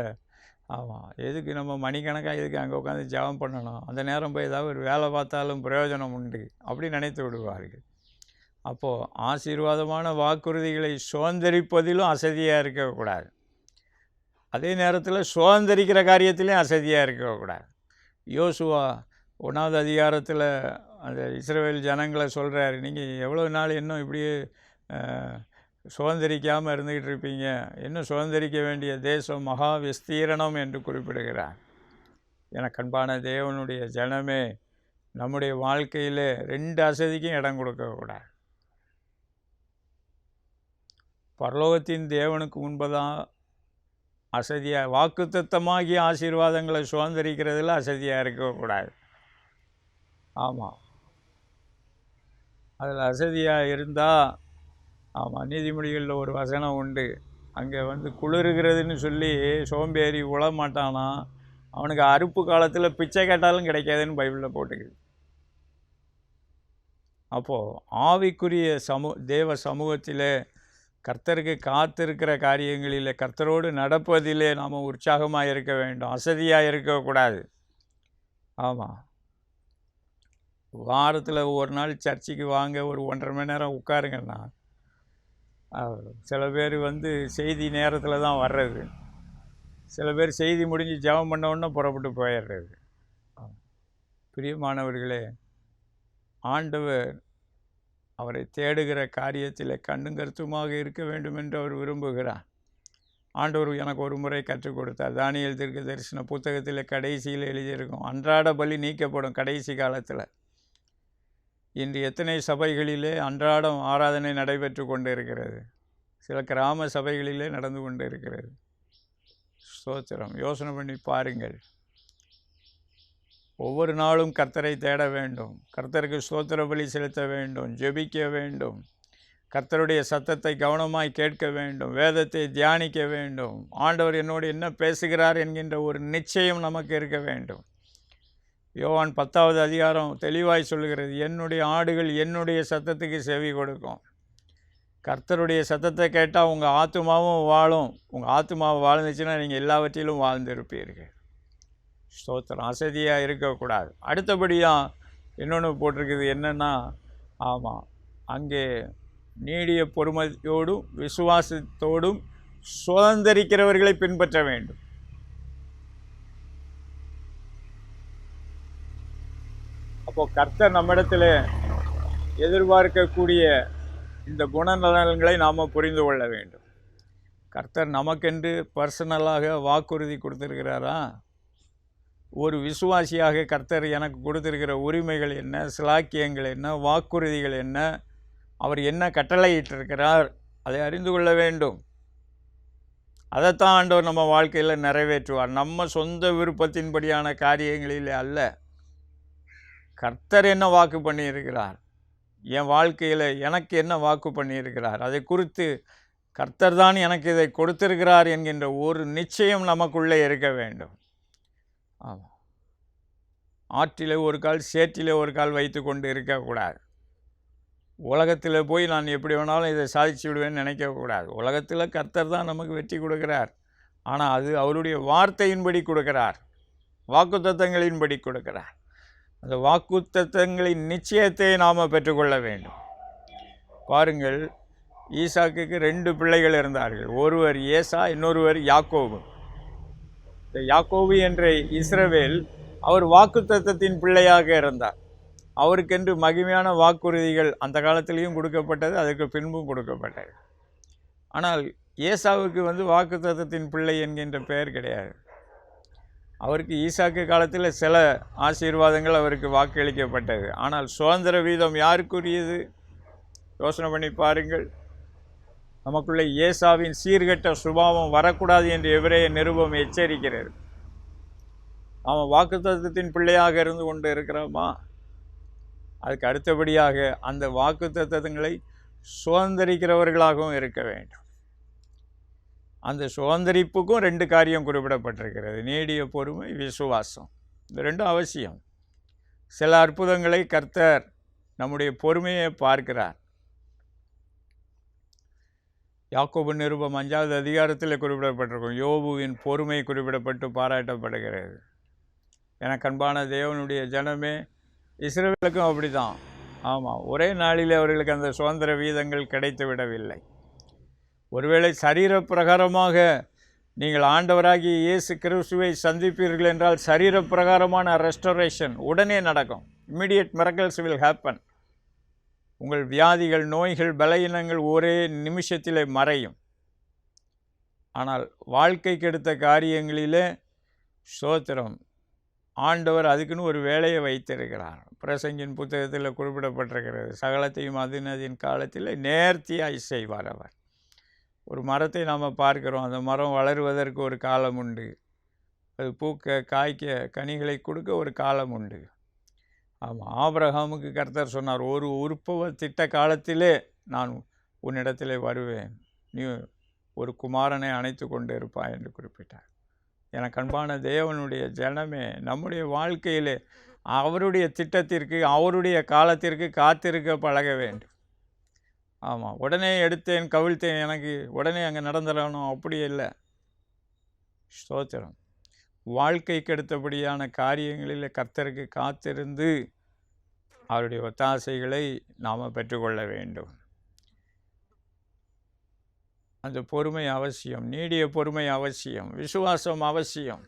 ஆமாம், எதுக்கு நம்ம மணிக்கணக்காக எதுக்கு அங்கே உட்காந்து ஜெபம் பண்ணணும், அந்த நேரம் போய் ஏதாவது ஒரு வேலை பார்த்தாலும் பிரயோஜனம் உண்டு அப்படி நினைத்து விடுவார்கள். அப்போது ஆசீர்வாதமான வாக்குறுதிகளை சுதந்திரிப்பதிலும் அசதியாக இருக்கக்கூடாது. அதே நேரத்தில் சுதந்திரிக்கிற காரியத்திலையும் அசதியாக இருக்கக்கூடாது. யோசுவா 1வது அதிகாரத்தில் அந்த இஸ்ரவேல் ஜனங்களை சொல்கிறாரு, நீங்கள் எவ்வளோ நாள் இன்னும் இப்படியே சுதந்திரிக்காமல் இருந்துக்கிட்டு இருப்பீங்க, இன்னும் சுதந்திரிக்க வேண்டிய தேசம் மகா விஸ்தீரணம் என்று குறிப்பிடுகிறார். எனக்கு அன்பான தேவனுடைய ஜனமே, நம்முடைய வாழ்க்கையில் 2 அசதிக்கும் இடம் கொடுக்கக்கூடாது. பரலோகத்தின் தேவனுக்கு முன்பதான் அசதியாக, வாக்குத்தத்தமாகிய ஆசீர்வாதங்களை சுதந்திரிக்கிறதுல அசதியாக இருக்கக்கூடாது. ஆமாம், அதில் அசதியாக இருந்தால், ஆமாம், நீதிமொழிகளில் ஒரு வசனம் உண்டு, அங்கே குளிருகிறதுன்னு சொல்லி சோம்பேறி உழமாட்டானா, அவனுக்கு அறுப்பு காலத்தில் பிச்சை கேட்டாலும் கிடைக்காதுன்னு பைபிளில் போட்டுக்குது. அப்போது ஆவிக்குரிய தேவ சமூகத்தில் கர்த்தருக்கு காத்திருக்கிற காரியங்களில், கர்த்தரோடு நடப்பதிலே நாம் உற்சாகமாக இருக்க வேண்டும், அசதியாக இருக்கக்கூடாது. ஆமாம், வாரத்தில் ஒரு நாள் சர்ச்சுக்கு வாங்க, ஒரு 1.5 மணி நேரம் உட்காருங்கன்னா, சில பேர் செய்தி நேரத்தில் தான் வர்றது, சில பேர் செய்தி முடிஞ்சு ஜெபம் பண்ண உடனே புறப்பட்டு போயிடுறது. பிரியமானவர்களே, ஆண்டவர் அவரை தேடுகிற காரியத்தில் கண்ணும் கருத்துமாக இருக்க வேண்டும் என்று அவர் விரும்புகிறார். ஆண்டவர் எனக்கு ஒரு முறை கற்றுக் கொடுத்தார். தானியேல் தீர்க்க தரிசன புத்தகத்தில் கடைசியில் எழுதியிருக்கும், அன்றாட பலி நீக்கப்படும் கடைசி காலத்தில். இன்று எத்தனை சபைகளிலே அன்றாடம் ஆராதனை நடைபெற்று கொண்டு இருக்கிறது, சில கிராம சபைகளிலே நடந்து கொண்டு இருக்கிறது. ஸ்தோத்திரம். யோசனை பண்ணி பாருங்கள். ஒவ்வொரு நாளும் கர்த்தரை தேட வேண்டும், கர்த்தருக்கு ஸ்தோத்திர பலி செலுத்த வேண்டும், ஜெபிக்க வேண்டும், கர்த்தருடைய சத்தத்தை கவனமாய் கேட்க வேண்டும், வேதத்தை தியானிக்க வேண்டும். ஆண்டவர் என்னோடு என்ன பேசுகிறார் என்கின்ற ஒரு நிச்சயம் நமக்கு இருக்க வேண்டும். யோவான் 10வது அதிகாரம் தெளிவாய் சொல்லுகிறது, என்னுடைய ஆடுகள் என்னுடைய சத்தத்துக்கு செவி கொடுக்கும். கர்த்தருடைய சத்தத்தை கேட்டால் உங்கள் ஆத்துமாவும் வாழும். உங்கள் ஆத்துமாவை வாழ்ந்துச்சுன்னா நீங்கள் எல்லாவற்றிலும் வாழ்ந்திருப்பீர்கள். ஸ்தோத்திரம். அசதியாக இருக்கக்கூடாது. அடுத்தபடியாக இன்னொன்று போட்டிருக்குது, என்னென்னா, ஆமாம், அங்கே நீடிய பொறுமையோடும் விசுவாசத்தோடும் சுதந்திரிக்கிறவர்களை பின்பற்ற வேண்டும். அப்போது கர்த்தர் நம்மிடத்தில் எதிர்பார்க்கக்கூடிய இந்த குணநலன்களை நாம் புரிந்து கொள்ள வேண்டும். கர்த்தர் நமக்கென்று பர்சனலாக வாக்குறுதி கொடுத்துருக்கிறாரா? ஒரு விசுவாசியாக கர்த்தர் எனக்கு கொடுத்திருக்கிற உரிமைகள் என்ன, சிலாக்கியங்கள் என்ன, வாக்குறுதிகள் என்ன, அவர் என்ன கட்டளையிட்டிருக்கிறார், அதை அறிந்து கொள்ள வேண்டும். அதைத்தான் ஆண்டவர் நம்ம வாழ்க்கையில் நிறைவேற்றுவார். நம்ம சொந்த விருப்பத்தின்படியான காரியங்களில் அல்ல. கர்த்தர் என்ன வாக்கு பண்ணியிருக்கிறார், என் வாழ்க்கையில் எனக்கு என்ன வாக்கு பண்ணியிருக்கிறார், அதை குறித்து கர்த்தர் தான் எனக்கு இதை கொடுத்திருக்கிறார் என்கின்ற ஒரு நிச்சயம் நமக்குள்ளே இருக்க வேண்டும். ஆமாம், ஆற்றிலே ஒரு கால் சேற்றிலே ஒரு கால் வைத்து கொண்டு இருக்கக்கூடாது. உலகத்தில் போய் நான் எப்படி வேணாலும் இதை சாதிச்சு விடுவேன்னு நினைக்கக்கூடாது. உலகத்தில் கர்த்தர் தான் நமக்கு வெற்றி கொடுக்கிறார். ஆனால் அது அவருடைய வார்த்தையின்படி கொடுக்கிறார், வாக்குத்தத்தங்களின்படி கொடுக்கிறார். அந்த வாக்குத்தத்தங்களின் நிச்சயத்தை நாம் பெற்றுக்கொள்ள வேண்டும். பாருங்கள், ஈசாக்குக்கு 2 பிள்ளைகள் இருந்தார்கள். ஒருவர் ஏசா, இன்னொருவர் யாக்கோபு. இந்த யாக்கோபு என்ற இஸ்ரவேல் அவர் வாக்குத்தத்தத்தின் பிள்ளையாக இருந்தார். அவருக்கென்று மகிமையான வாக்குறுதிகள் அந்த காலத்திலையும் கொடுக்கப்பட்டது, அதற்கு பின்பும் கொடுக்கப்பட்டது. ஆனால் ஏசாவுக்கு வாக்குத்தத்தத்தின் பிள்ளை என்கின்ற பெயர் கிடையாது. அவருக்கு ஈசாக்கு காலத்தில் சில ஆசீர்வாதங்கள் அவருக்கு வாக்களிக்கப்பட்டது. ஆனால் சுதந்திர வீதம் யாருக்குரியது? யோசனை பண்ணி பாருங்கள். நமக்குள்ளே ஏசாவின் சீர்கெட்ட சுபாவம் வரக்கூடாது என்று எபிரேய நிருபம் எச்சரிக்கிறது. நாம் வாக்குத்தத்தத்தின் பிள்ளையாக இருந்து கொண்டு இருக்கிறோமா? அதுக்கு அடுத்தபடியாக அந்த வாக்குத்தத்தங்களை சுதந்திரிக்கிறவர்களாகவும் இருக்க வேண்டும். அந்த சுதந்திரிப்புக்கும் 2 காரியம் குறிப்பிடப்பட்டிருக்கிறது: நீடிய பொறுமை, விசுவாசம். இந்த 2 அவசியம். சில அற்புதங்களை கர்த்தர் நம்முடைய பொறுமையை பார்க்கிறார். யாக்கோபு நிருபம் 5வது அதிகாரத்தில் குறிப்பிடப்பட்டிருக்கும் யோபுவின் பொறுமை குறிப்பிடப்பட்டு பாராட்டப்படுகிறது. எனக்கு அன்பான தேவனுடைய ஜனமே, இஸ்ரவேலுக்கும் அப்படி தான். ஆமாம், ஒரே நாளில் அவர்களுக்கு அந்த சுதந்திர வீதங்கள் கிடைத்து விடவில்லை. ஒருவேளை சரீர பிரகாரமாக நீங்கள் ஆண்டவராகிய இயேசு கிறிஸ்துவை சந்திப்பீர்கள் என்றால் சரீர பிரகாரமான ரெஸ்டரேஷன் உடனே நடக்கும். Immediate miracles will happen. உங்கள் வியாதிகள், நோய்கள், பலவீனங்கள் ஒரே நிமிஷத்திலே மறையும். ஆனால் வாழ்க்கைக்கு எடுத்த காரியங்களிலே ஸ்தோத்திரம், ஆண்டவர் அதுக்குன்னு ஒரு வேலையை வைத்திருக்கிறார். பிரசங்கின் புத்தகத்தில் குறிப்பிடப்பட்டிருக்கிறது, சகலத்தையும் அதன் காலத்தில் நேர்த்தியாய் செய்வார் அவர். ஒரு மரத்தை நாம் பார்க்கிறோம். அந்த மரம் வளருவதற்கு ஒரு காலம் உண்டு, அது பூக்க, காய்க்க, கனிகளை கொடுக்க ஒரு காலம் உண்டு. ஆமாம், ஆபிரகாமுக்கு கர்த்தர் சொன்னார், ஒரு உற்பவ திட்ட காலத்திலே நான் உன்னிடத்திலே வருவேன், நீ ஒரு குமாரனை அணைத்து கொண்டு இருப்பாய் என்று குறிப்பிட்டார். எனக்கு அன்பான தேவனுடைய ஜனமே, நம்முடைய வாழ்க்கையிலே அவருடைய திட்டத்திற்கு, அவருடைய காலத்திற்கு காத்திருக்க பழக வேண்டும். ஆமாம், உடனே எடுத்தேன் கவிழ்த்தேன், எனக்கு உடனே அங்கே நடந்துடணும், அப்படி இல்லை. ஸ்தோத்திரம். வாழ்க்கைக்கு அடுத்தபடியான காரியங்களில் கர்த்தருக்கு காத்திருந்து அவருடைய ஒத்தாசைகளை நாம் பெற்றுக்கொள்ள வேண்டும். அந்த பொறுமை அவசியம், நீடிய பொறுமை அவசியம், விசுவாசம் அவசியம்.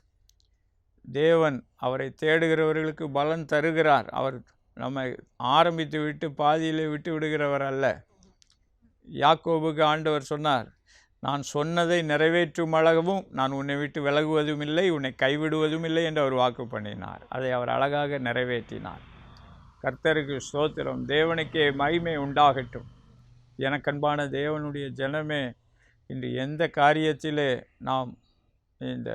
தேவன் அவரை தேடுகிறவர்களுக்கு பலன் தருகிறார். அவர் நம்மை ஆரம்பித்து விட்டு பாதியிலே விட்டு விடுகிறவர் அல்ல. யாக்கோபுக்கு ஆண்டவர் சொன்னார், நான் சொன்னதை நிறைவேற்றும் அளவும் நான் உன்னை விட்டு விலகுவதும் இல்லை, உன்னை கைவிடுவதும் இல்லை என்று அவர் வாக்கு பண்ணினார். அதை அவர் அழகாக நிறைவேற்றினார். கர்த்தருக்கு ஸ்தோத்திரம், தேவனுக்கே மகிமை உண்டாகட்டும். எனக்கன்பான தேவனுடைய ஜனமே, இன்று எந்த காரியத்திலே நாம் இந்த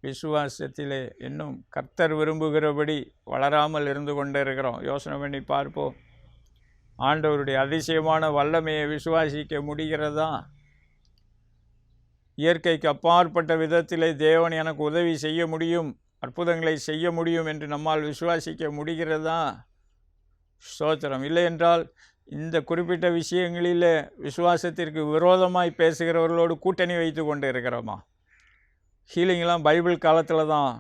விசுவாசத்திலே இன்னும் கர்த்தர் விரும்புகிறபடி வளராமல் இருந்து கொண்டே இருக்கிறோம்? யோசனை பண்ணி பார்ப்போம். ஆண்டவருடைய அதிசயமான வல்லமையை விசுவாசிக்க முடிகிறதா? இயற்கைக்கு அப்பாற்பட்ட விதத்திலே தேவன் எனக்கு உதவி செய்ய முடியும், அற்புதங்களை செய்ய முடியும் என்று நம்மால் விசுவாசிக்க முடிகிறதா? ஸ்தோத்திரம். இல்லை என்றால் இந்த குறிப்பிட்ட விஷயங்களில் விசுவாசத்திற்கு விரோதமாய் பேசுகிறவர்களோடு கூட்டணி வைத்து கொண்டு இருக்கிறோமா? ஹீலிங்லாம் பைபிள் காலத்தில் தான்,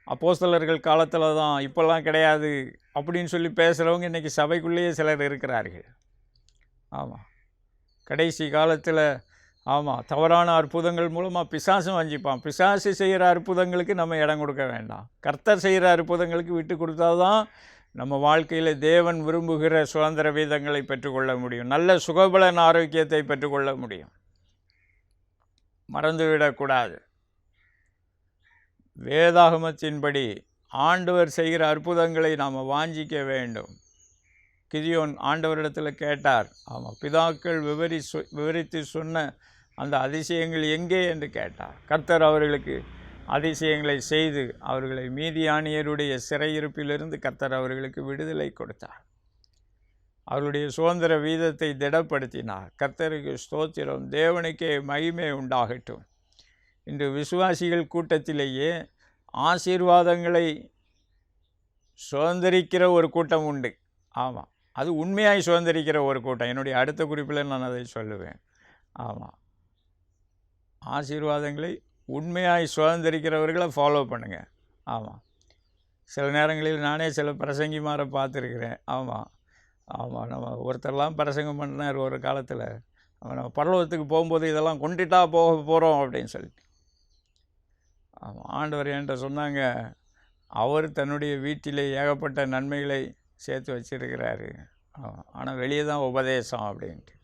அப்போஸ்தலர்கள் காலத்தில் தான், இப்போல்லாம் கிடையாது அப்படின்னு சொல்லி பேசுகிறவங்க இன்றைக்கி சபைக்குள்ளேயே சிலர் இருக்கிறார்கள். ஆமாம், கடைசி காலத்தில் தவறான அற்புதங்கள் மூலமாக பிசாசும் வஞ்சிப்பான். பிசாசு செய்கிற அற்புதங்களுக்கு நம்ம இடம் கொடுக்க வேண்டாம். கர்த்தர் செய்கிற அற்புதங்களுக்கு விட்டு கொடுத்தா தான் நம்ம வாழ்க்கையில் தேவன் விரும்புகிற சுதந்திர வீதங்களை பெற்றுக்கொள்ள முடியும், நல்ல சுகபலன் ஆரோக்கியத்தை பெற்றுக்கொள்ள முடியும். மறந்துவிடக்கூடாது. வேதாகமத்தின்படி ஆண்டவர் செய்கிற அற்புதங்களை நாம் வாஞ்சிக்க வேண்டும். கிதியோன் ஆண்டவரிடத்தில் கேட்டார், பிதாக்கள் விவரித்து சொன்ன அந்த அதிசயங்கள் எங்கே என்று கேட்டார். கர்த்தர் அவர்களுக்கு அதிசயங்களை செய்து அவர்களை மீதியானியருடைய சிறையிருப்பிலிருந்து கர்த்தர் அவர்களுக்கு விடுதலை கொடுத்தார். அவருடைய சுதந்திர வீதத்தை திடப்படுத்தினார். கர்த்தருக்கு ஸ்தோத்திரம், தேவனுக்கே மகிமை உண்டாகட்டும். இன்று விசுவாசிகள் கூட்டத்திலேயே ஆசீர்வாதங்களை சுதந்திரிக்கிற ஒரு கூட்டம் உண்டு. அது உண்மையாய் சுதந்திரிக்கிற ஒரு கூட்டம். என்னுடைய அடுத்த குறிப்பில் நான் அதை சொல்லுவேன். ஆமாம், ஆசீர்வாதங்களை உண்மையாய் சுதந்திரிக்கிறவர்களை ஃபாலோ பண்ணுங்கள். ஆமாம், சில நேரங்களில் நானே சில பிரசங்கிமாரை பார்த்துருக்கிறேன். ஆமாம் ஆமாம், நம்ம ஒருத்தரெல்லாம் பிரசங்கம் பண்ணினார் ஒரு காலத்தில், நம்ம பரலோகத்துக்கு போகும்போது இதெல்லாம் கொண்டுட்டா போக போகிறோம் அப்படின்னு சொல்லிட்டு. ஆமாம், ஆண்டவர் என்கிட்ட சொன்னாங்க, அவர் தன்னுடைய வீட்டிலே ஏகப்பட்ட நன்மைகளை சேர்த்து வச்சிருக்கிறாரு, ஆனால் வெளியே தான் உபதேசம் அப்படின்ட்டு.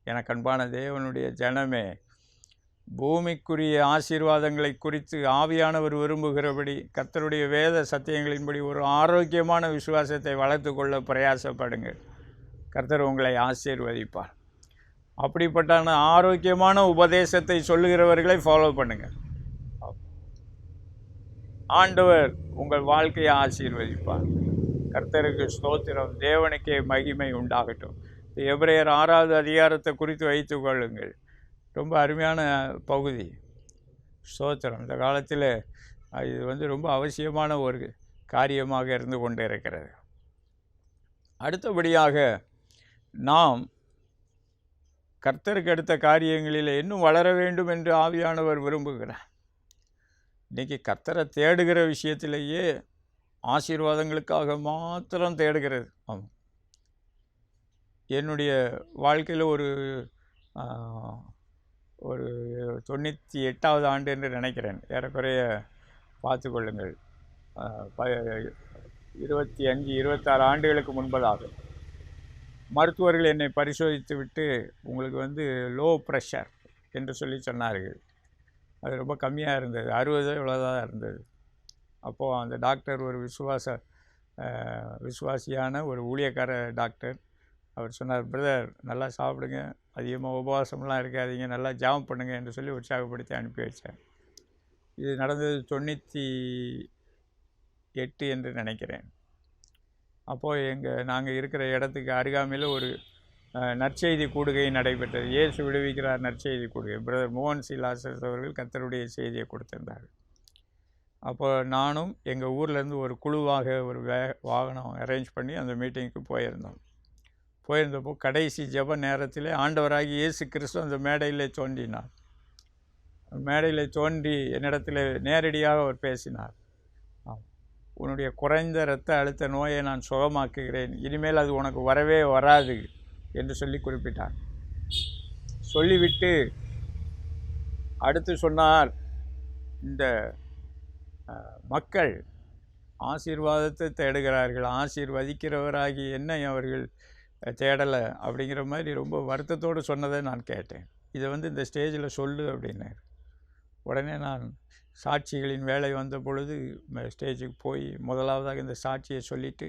எனக்கு அன்பான தேவனுடைய ஜனமே, பூமிக்குரிய ஆசீர்வாதங்களை குறித்து ஆவியானவர் விரும்புகிறபடி கர்த்தருடைய வேத சத்தியங்களின்படி ஒரு ஆரோக்கியமான விசுவாசத்தை வளர்த்து கொள்ள பிரயாசப்படுங்கள். கர்த்தர் உங்களை ஆசீர்வதிப்பார். அப்படிப்பட்ட ஆரோக்கியமான உபதேசத்தை சொல்லுகிறவர்களை ஃபாலோ பண்ணுங்கள். ஆண்டவர் உங்கள் வாழ்க்கையை ஆசீர்வதிப்பார். கர்த்தருக்கு ஸ்தோத்திரம், தேவனுக்கே மகிமை உண்டாகட்டும். எபிரேயர் 6வது அதிகாரத்தை குறித்து வைத்து கொள்ளுங்கள். ரொம்ப அருமையான பகுதி. ஸ்தோத்திரம். இந்த காலத்தில் இது ரொம்ப அவசியமான ஒரு காரியமாக இருந்து கொண்டு இருக்கிறது. அடுத்தபடியாக நாம் கர்த்தருக்கு அடுத்த காரியங்களில் இன்னும் வளர வேண்டும் என்று ஆவியானவர் விரும்புகிறார். இன்றைக்கி கர்த்தரை தேடுகிற விஷயத்திலேயே ஆசீர்வாதங்களுக்காக மாத்திரம் தேடுகிறது. ஆமாம், என்னுடைய வாழ்க்கையில் ஒரு 98வது ஆண்டு என்று நினைக்கிறேன், ஏறக்குறைய பார்த்து கொள்ளுங்கள், 25-26 ஆண்டுகளுக்கு முன்பதாக மருத்துவர்கள் என்னை பரிசோதித்து விட்டு, உங்களுக்கு லோ ப்ரெஷர் என்று சொன்னார்கள். அது ரொம்ப கம்மியாக இருந்தது, 60 இவ்வளோதான் இருந்தது. அப்போது அந்த டாக்டர் ஒரு விசுவாசியான ஒரு ஊழியக்கார டாக்டர். அவர் சொன்னார், பிரதர் நல்லா சாப்பிடுங்க, அதிகமாக உபவாசம்லாம் இருக்காதீங்க, நல்லா ஜெபம் பண்ணுங்க என்று சொல்லி உற்சாகப்படுத்தி அனுப்பி வச்சார். இது நடந்தது 98 என்று நினைக்கிறேன். அப்போது நாங்கள் இருக்கிற இடத்துக்கு அருகாமையில் ஒரு நற்செய்தி கூடுகை நடைபெற்றது. இயேசு விடுவிக்கிறார் நற்செய்தி கூடுகை. பிரதர் மோகன் சி லாசஸ் அவர்கள் கர்த்தருடைய செய்தியை கொடுத்திருந்தார்கள். அப்போ நானும் எங்கள் ஊர்லேருந்து ஒரு குழுவாக ஒரு வாகனம் அரேஞ்ச் பண்ணி அந்த மீட்டிங்க்கு போயிருந்தப்போ கடைசி ஜெப நேரத்தில் ஆண்டவராகி இயேசு கிறிஸ்து அந்த மேடையில் தோன்றினார். மேடையில் தோன்றி என்னிடத்தில் நேரடியாக அவர் பேசினார். உன்னுடைய குறைந்த இரத்த அழுத்த நோயை நான் சுகமாக்குகிறேன், இனிமேல் அது உனக்கு வரவே வராது என்று சொல்லி குறிப்பிட்டார். சொல்லிவிட்டு அடுத்து சொன்னார், இந்த மக்கள் ஆசீர்வாதத்தை தேடுகிறார்கள், ஆசீர்வதிக்கிறவராகி என்னை அவர்கள் தேடலை அப்படிங்கிற மாதிரி ரொம்ப வருத்தத்தோடு சொன்னதை நான் கேட்டேன். இதை இந்த ஸ்டேஜில் சொல்லு அப்படின்னார். உடனே நான் சாட்சிகளின் வேலை வந்த பொழுது ஸ்டேஜுக்கு போய் முதலாவதாக இந்த சாட்சியை சொல்லிவிட்டு,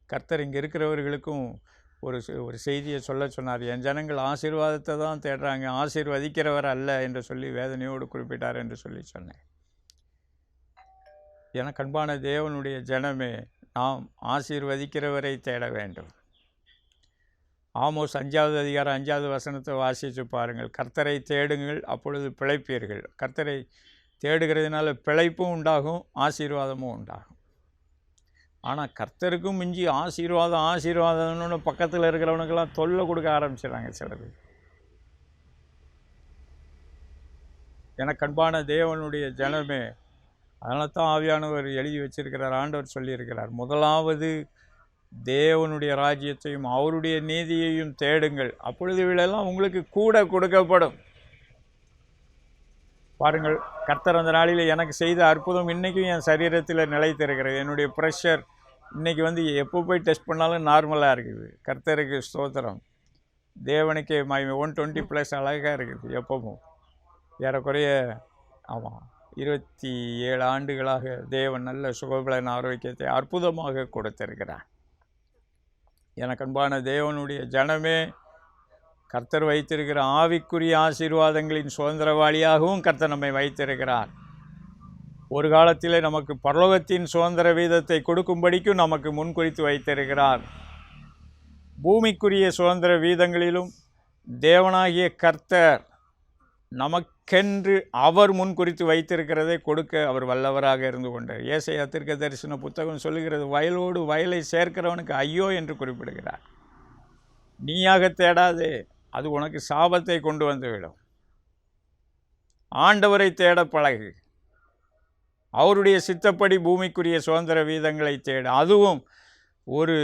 கர்த்தர் இங்கே இருக்கிறவர்களுக்கும் ஒரு செய்தியை சொன்னார். என் ஜனங்கள் ஆசீர்வாதத்தை தான் தேடுறாங்க, ஆசீர்வதிக்கிறவர் அல்ல என்று சொல்லி வேதனையோடு குறிப்பிட்டார் என்று சொன்னேன். எனக்கு அன்பான தேவனுடைய ஜனமே, நாம் ஆசீர்வதிக்கிறவரை தேட வேண்டும். ஆமோஸ் 5வது அதிகாரம் 5வது வசனத்தை வாசித்து பாருங்கள். கர்த்தரை தேடுங்கள், அப்பொழுது பிழைப்பீர்கள். கர்த்தரை தேடுகிறதுனால பிழைப்பும் உண்டாகும், ஆசீர்வாதமும் உண்டாகும். ஆனால் கர்த்தருக்கும் மிஞ்சி ஆசீர்வாதம்னு பக்கத்தில் இருக்கிறவனுக்கெல்லாம் தொல்லை கொடுக்க ஆரம்பிச்சிடறாங்க சிலர். எனக்கு அன்பான தேவனுடைய ஜனமே, அதனால தான் ஆவியானவர் எழுதி வச்சிருக்கிறார். ஆண்டவர் சொல்லியிருக்கிறார், முதலாவது தேவனுடைய ராஜ்யத்தையும் அவருடைய நீதியையும் தேடுங்கள், அப்பொழுது இவைகளெல்லாம் உங்களுக்கு கூட கொடுக்கப்படும். பாருங்கள், கர்த்தர் அந்த நாளில் எனக்கு செய்த அற்புதம் இன்றைக்கும் என் சரீரத்தில் நிலைத்திருக்கிறது. என்னுடைய ப்ரெஷர் இன்றைக்கி எப்போ போய் டெஸ்ட் பண்ணாலும் நார்மலாக இருக்குது. கர்த்தருக்கு ஸ்தோத்திரம், தேவனுக்கே மகிமை. 120+ அழகாக இருக்குது எப்பவும். ஏறக்குறைய 27 ஆண்டுகளாக தேவன் நல்ல சுகபலன் ஆரோக்கியத்தை அற்புதமாக கொடுத்திருக்கிறார். எனக்கு அன்பான தேவனுடைய ஜனமே, கர்த்தர் வைத்திருக்கிற ஆவிக்குரிய ஆசீர்வாதங்களின் சுதந்திரவாளியாகவும் கர்த்தர் நம்மை வைத்திருக்கிறார். ஒரு காலத்திலே நமக்கு பரலோகத்தின் சுதந்திர வீதத்தை கொடுக்கும்படிக்கும் நமக்கு முன்குறித்து வைத்திருக்கிறார். பூமிக்குரிய சுதந்திர வீதங்களிலும் தேவனாகிய கர்த்தர் நமக்கென்று அவர் முன் குறித்து வைத்திருக்கிறதை கொடுக்க அவர் வல்லவராக இருந்து கொண்டார். ஏசாயா தீர்க்கதரிசன புத்தகம் சொல்லுகிறது, வயலோடு வயலை சேர்க்கிறவனுக்கு ஐயோ என்று குறிப்பிடுகிறார். நீயாக தேடாதே, அது உனக்கு சாபத்தை கொண்டு வந்துவிடும். ஆண்டவரை தேட பழகு. அவருடைய சித்தப்படி பூமிக்குரிய சுதந்திர வீதங்களை தேடு. அதுவும் ஒரு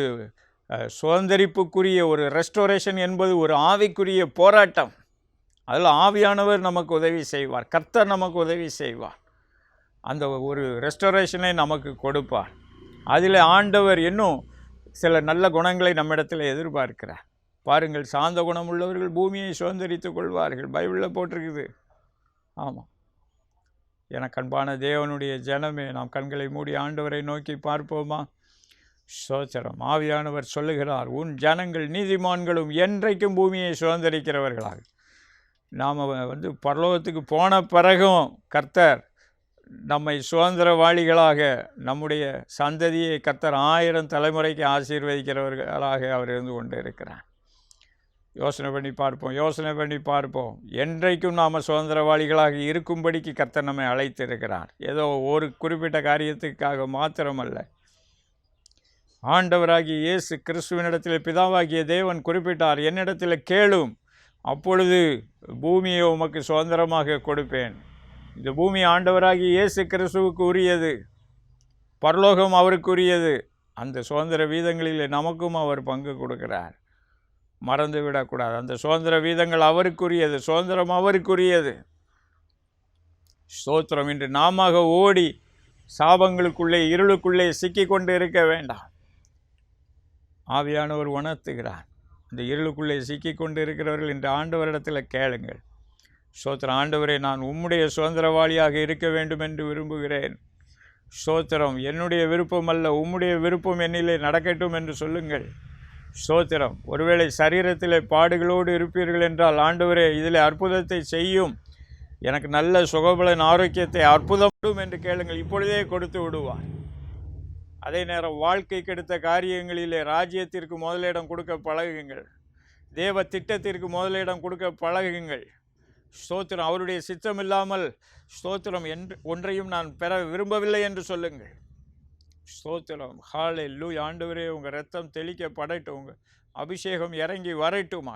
சுதந்திரிப்புக்குரிய ஒரு ரெஸ்டோரேஷன் என்பது ஒரு ஆவிக்குரிய போராட்டம். அதில் ஆவியானவர் நமக்கு உதவி செய்வார், கர்த்தர் நமக்கு உதவி செய்வார், அந்த ஒரு ரெஸ்டோரேஷனை நமக்கு கொடுப்பார். அதில் ஆண்டவர் இன்னும் சில நல்ல குணங்களை நம்மிடத்தில் எதிர்பார்க்கிறார். பாருங்கள், சாந்த குணம் உள்ளவர்கள் பூமியை சுதந்திரித்து கொள்வார்கள், பைபிளில் போட்டிருக்குது. ஆமாம், எனக்கு அன்பான தேவனுடைய ஜனமே, நாம் கண்களை மூடி ஆண்டவரை நோக்கி பார்ப்போமா? ஸ்தோத்திரம். ஆவியானவர் சொல்லுகிறார், உன் ஜனங்கள் நீதிமான்களும் என்றைக்கும் பூமியை சுதந்திரிக்கிறவர்களாக. நாம் பரலோகத்துக்கு போன பிறகும் கர்த்தர் நம்மை சுதந்திரவாளிகளாக, நம்முடைய சந்ததியை கர்த்தர் 1000 தலைமுறைக்கு ஆசீர்வதிக்கிறவர்களாக அவர் இருந்து கொண்டு இருக்கிறார். யோசனை பண்ணி பார்ப்போம். என்றைக்கும் நாம் சுதந்திரவாளிகளாக இருக்கும்படிக்கு கர்த்தர் நம்மை அழைத்திருக்கிறார். ஏதோ ஒரு குறிப்பிட்ட காரியத்துக்காக மாத்திரமல்ல. ஆண்டவராகிய இயேசு கிறிஸ்துவினிடத்தில் பிதாவாகிய தேவன் குறிப்பிட்டார், என்னிடத்தில் கேளும், அப்பொழுது பூமியை உமக்கு சுதந்திரமாக கொடுப்பேன். இந்த பூமி ஆண்டவராகிய இயேசு கிறிஸ்துவுக்கு உரியது, பரலோகம் அவருக்குரியது. அந்த சுதந்திர வீதங்களில் நமக்கும் அவர் பங்கு கொடுக்கிறார். மறந்து விடக்கூடாது. அந்த சுதந்திர வீதங்கள் அவருக்குரியது, சுதந்திரம் அவருக்குரியது. ஸ்தோத்திரம். இன்று நாம ஓடி சாபங்களுக்குள்ளே, இருளுக்குள்ளே சிக்கி கொண்டு இருக்க வேண்டாம். ஆவியானவர் உணர்த்துகிறார். இந்த இருளுக்குள்ளே சிக்கி கொண்டு இருக்கிறவர்கள் இன்று ஆண்டவரிடத்தில் கேளுங்கள். ஸ்தோத்திரம். ஆண்டவரே, நான் உம்முடைய சுதந்திரவாளியாக இருக்க வேண்டும் என்று விரும்புகிறேன். ஸ்தோத்திரம். என்னுடைய விருப்பம் அல்ல, உம்முடைய விருப்பம் என்னிலே நடக்கட்டும் என்று சொல்லுங்கள். ஸ்தோத்திரம். ஒருவேளை சரீரத்திலே பாடுகளோடு இருப்பீர்கள் என்றால், ஆண்டவரே இதில் அற்புதத்தை செய்யும், எனக்கு நல்ல சுகபலன் ஆரோக்கியத்தை அற்புதம் என்று கேளுங்கள். இப்பொழுதே கொடுத்து விடுவார். அதே நேரம் வாழ்க்கைக்கு எடுத்த காரியங்களிலே ராஜ்யத்திற்கு முதலிடம் கொடுக்க பழகுங்கள். தேவ திட்டத்திற்கு முதலிடம் கொடுக்க பழகுங்கள். ஸ்தோத்திரம். அவருடைய சித்தம் இல்லாமல் ஸ்தோத்திரம் ஒன்றையும் நான் பெற விரும்பவில்லை என்று சொல்லுங்கள். ஸ்தோத்திரம். ஹல்லேலூயா. ஆண்டவரே, உங்கள் இரத்தம் தெளிக்கப்படட்டும், உங்கள் அபிஷேகம் இறங்கி வரட்டும்.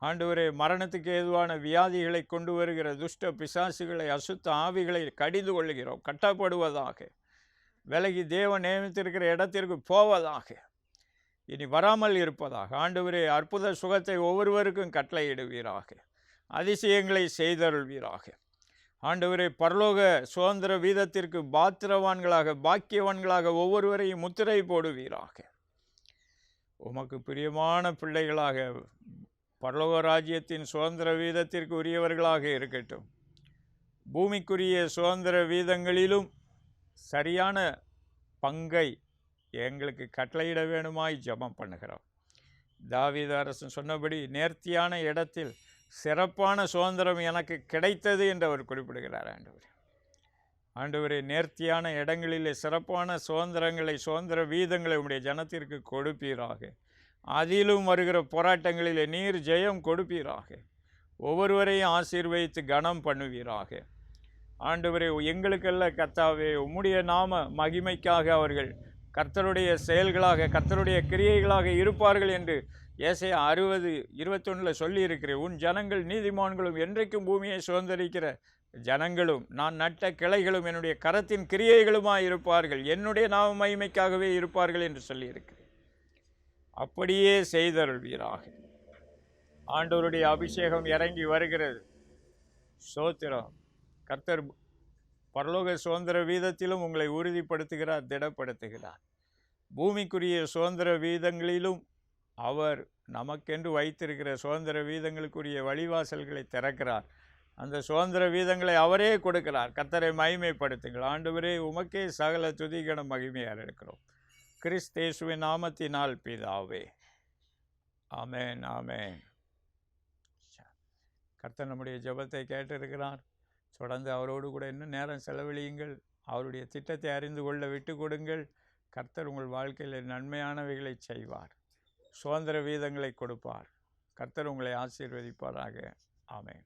ஆண்டவரே, மரணத்துக்கு ஏதுவான வியாதிகளை கொண்டு வருகிற துஷ்ட பிசாசுகளை, அசுத்த ஆவிகளை கடிந்து கொள்ளுகிறோம். கட்டப்படுவதாக, விலகி தேவன் நியமித்திருக்கிற இடத்திற்கு போவதாக, இனி வராமல் இருப்பதாக. ஆண்டவரே, அற்புத சுகத்தை ஒவ்வொருவருக்கும் கட்டளையிடுவீராக, அதிசயங்களை செய்தருள்வீராக. ஆண்டவரே, பரலோக சுதந்திர வீதத்திற்கு பாத்திரவான்களாக, பாக்கியவான்களாக ஒவ்வொருவரையும் முத்திரை போடுவீராக. உமக்கு பிரியமான பிள்ளைகளாக பரலோக ராஜ்யத்தின் சுதந்திர வீதத்திற்கு உரியவர்களாக இருக்கட்டும். பூமிக்குரிய சுதந்திர வீதங்களிலும் சரியான பங்கை எங்களுக்கு கட்டளையிட வேணுமாய் ஜெபம் பண்ணுகிறோம். தாவீது அரசன் சொன்னபடி, நேர்த்தியான இடத்தில் சிறப்பான சுதந்திரம் எனக்கு கிடைத்தது என்று அவர் குறிப்பிடுகிறார். ஆண்டவரே, நேர்த்தியான இடங்களிலே சிறப்பான சுதந்திரங்களை, சுதந்திர வீதங்களை உம்முடைய ஜனத்திற்கு கொடுப்பீராக. அதிலும் வருகிற போராட்டங்களிலே நீர் ஜெயம் கொடுப்பீராக. ஒவ்வொருவரையும் ஆசீர்வதித்து கனம் பண்ணுவீராக. ஆண்டவரே, எங்களுக்கல்ல கர்த்தாவே, உம்முடைய நாம மகிமைக்காக அவர்கள் கர்த்தருடைய செயல்களாக, கர்த்தருடைய கிரியைகளாக இருப்பார்கள் என்று ஏசாயா 60:21 சொல்லியிருக்கிறேன். உன் ஜனங்கள் நீதிமான்களும் என்றைக்கும் பூமியை சுதந்திரிக்கிற ஜனங்களும், நான் நட்ட கிளைகளும், என்னுடைய கரத்தின் கிரியைகளுமாய் இருப்பார்கள், என்னுடைய நாம மகிமைக்காகவே இருப்பார்கள் என்று சொல்லியிருக்கிறேன். அப்படியே செய்தருள்வீராக. ஆண்டவருடைய அபிஷேகம் இறங்கி வருகிறது. ஸ்தோத்திரம். கர்த்தர் பரலோக சுதந்திர வீதத்திலும் உங்களை உறுதிப்படுத்துகிறார், திடப்படுத்துகிறார். பூமிக்குரிய சுதந்திர வீதங்களிலும் அவர் நமக்கென்று வைத்திருக்கிற சுதந்திர வீதங்களுக்குரிய வழிவாசல்களை திறக்கிறார். அந்த சுதந்திர வீதங்களை அவரே கொடுக்கிறார். கர்த்தரை மகிமைப்படுத்துங்கள். ஆண்டவரே, உமக்கே சகல துதிகன மகிமையாக இருக்கிறோம். கிறிஸ்தேசுவின் நாமத்தினால் பிதாவே, ஆமென், ஆமென். கர்த்தர் நம்முடைய ஜெபத்தை கேட்டிருக்கிறார். தொடர்ந்து அவரோடு கூட இன்னும் நேரம் செலவழியுங்கள். அவருடைய திட்டத்தை அறிந்து கொள்ள விட்டு கொடுங்கள். கர்த்தர் உங்கள் வாழ்க்கையில் நன்மையானவைகளை செய்வார், சுதந்திர வீதங்களை கொடுப்பார். கர்த்தர் உங்களை ஆசீர்வதிப்பாராக. ஆமென்.